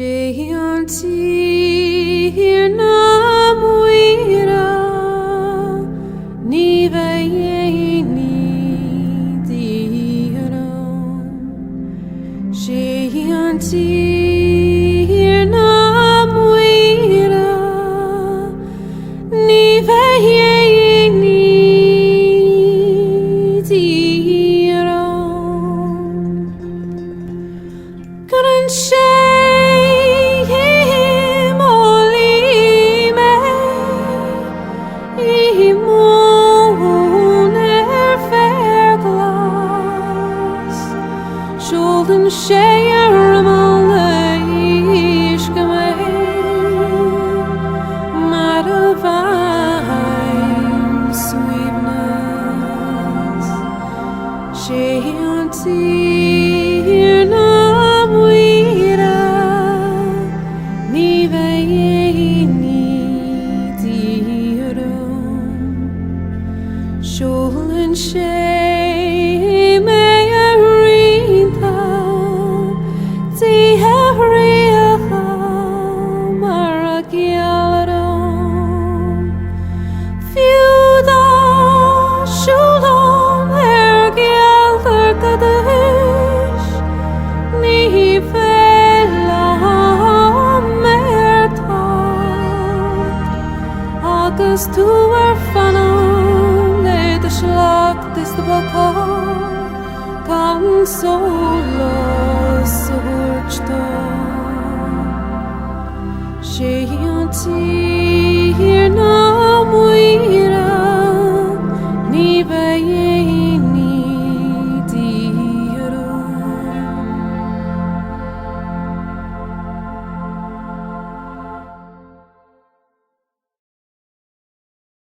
Sheyanti namuira nivayeni diyaram. Sheyanti namuira nivayeni diyaram. Couldn't Sjolden tjejer malleiske meg Med veien svivnes Sheyantir namuira Ni veini dirum Sjolden Du fanam det slaktes bakar kan solos urçta Sheyanti